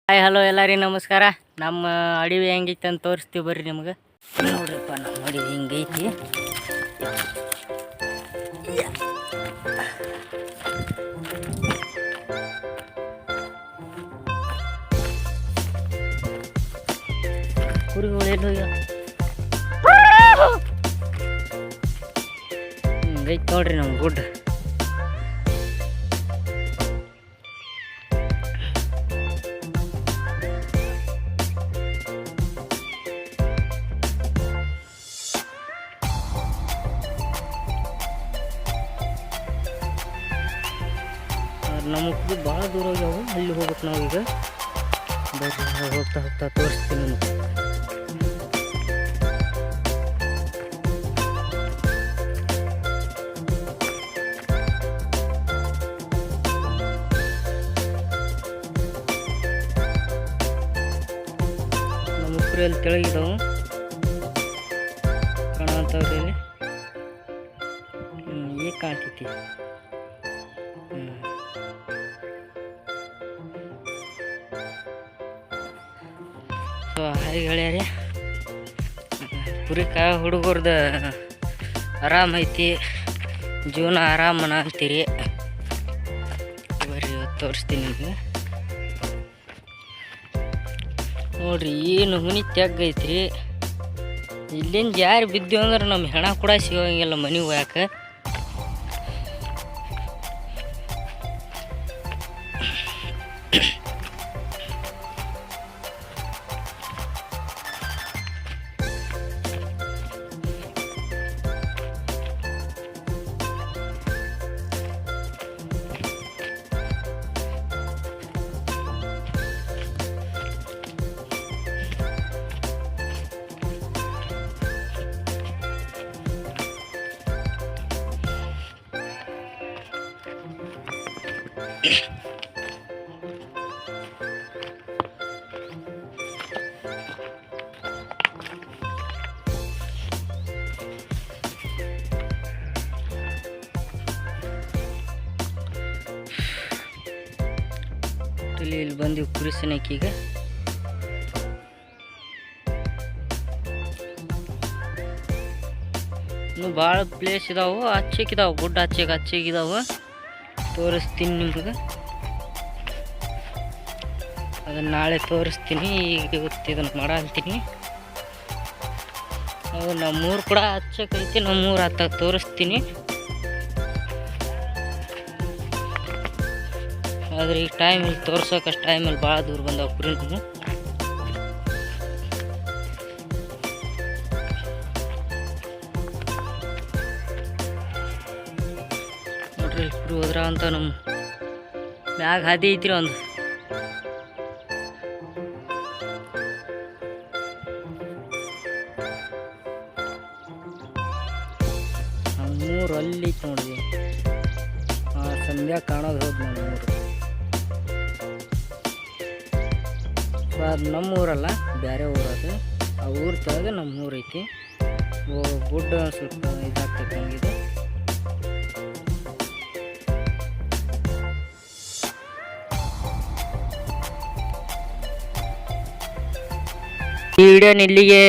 Hi hello ಎಲ್ಲರಿಗೂ ನಮಸ್ಕಾರ. ನಮ್ಮ ಅಡವಿ ಹೆಂಗೈತೆ ಅಂತ ತೋರಿಸ್ತೀವಿ ಬರ್ರಿ ನಿಮ್ಗೆ. ನೋಡ್ರಿಪ್ಪ ನಮ್ಮ ಅಡವಿ ಹಿಂಗೈತಿ. ಕುರಿಗಳು ಏನು ಹಿಂಗೈತಿ ನೋಡ್ರಿ ನಮ್ಮ ಗುಡ್ಡ. ನಮ್ಮ ಕುರಿ ಭಾಳ ದೂರ ಹೋಗ್ಯಾವು, ಅಲ್ಲಿ ಹೋಗ್ಬೇಕು ನಾವೀಗ. ಬರ್ರಿ ಹೋಗ್ತಾ ಹೋಗ್ತಾ ತೋರಿಸ್ತೀನಿ ನಿಮಗೆ. ನಮ್ಮ ಕುರಿ ಅಲ್ಲಿ ತೆಳಗಿದಾವು ಕಾಣಂತವ್ರಿ. ಇಲ್ಲಿ ಈಗ ಕಾಣ್ತೈತಿ. ಹಾಗೆ ಹೇಳ್ಯಾರಿ ಕುರಿ ಹುಡುಗರ್ದು ಆರಾಮೈತಿ, ಜೀವನ ಆರಾಮನ ಅಂತೀರಿ. ಬರ್ರಿ ತೋರಿಸ್ತೀನಿ ನಿಮಗೆ. ನೋಡ್ರಿ ಏನು ಹುನಿ ತೆಗ್ಗೈತ್ರಿ. ಇಲ್ಲಿಂದ ಯಾರು ಬಿದ್ದೀವಿ ಅಂದ್ರೆ ನಮ್ಮ ಹೆಣ ಕೂಡ ಸಿಗೋಂಗಿಲ್ಲ ಮನೆಗೆ ಹೋಯಾಕ. ಇಲ್ಲಿ ಬಂದಿವಿ ಕುರಿ ಸೆನಕೀಗ. ಇನ್ನು ಭಾಳ ಪ್ಲೇಸ್ ಇದಾವೆ, ಹಚ್ಚಕ್ಕಿದಾವೆ, ಗುಡ್ಡ ಹಚ್ಚಗಿದಾವೆ. ತೋರಿಸ್ತೀನಿ ನಿಮ್ಗೆ. ಅದನ್ನು ನಾಳೆ ತೋರಿಸ್ತೀನಿ. ಈಗ ಇವತ್ತು ಇದನ್ನು ಮಾಡಂತೀನಿ. ಅದು ನಮ್ಮೂರು ಕೂಡ ಹಚ್ಚಕೈತಿ, ನಮ್ಮೂರು ಹತ್ತ ತೋರಿಸ್ತೀನಿ. ಆದ್ರೆ ಈಗ ಟೈಮಲ್ಲಿ ತೋರ್ಸೋಕಷ್ಟು ಟೈಮಲ್ಲಿ ಭಾಳ ದೂರ ಬಂದಾವ ಕುರಿ. ನೋಡ್ರಿ ಕುರಿ ಹೋದ್ರ ಅಂತ ನಮ್ಮ ಮ್ಯಾಗ ಹಾದಿ ಐತ್ರಿ ಒಂದು. ನಮ್ಮೂರು ಅಲ್ಲಿ ಐತಿ ನೋಡ್ರಿ. ಸಂಧ್ಯಾ ಕಾಣೋದು ಹೋದ್ ನಮ್ಮೂರು. ಅದು ನಮ್ಮೂರಲ್ಲ, ಬೇರೆ ಊರದು. ಆ ಊರು ತೆಳಗೆ ನಮ್ಮೂರು ಐತಿ. ಗುಡ್ಡ ಸ್ವಲ್ಪ ಇದಾಗ್ತೈತೆ ನಮಗಿದೆ. ಈ ವಿಡಿಯೋನ ಇಲ್ಲಿಗೆ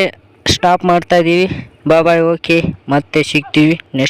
ಸ್ಟಾಪ್ ಮಾಡ್ತಾ ಇದ್ದೀವಿ. ಬಾಯ್. ಓಕೆ, ಮತ್ತೆ ಸಿಗ್ತೀವಿ ನೆಕ್ಸ್ಟ್.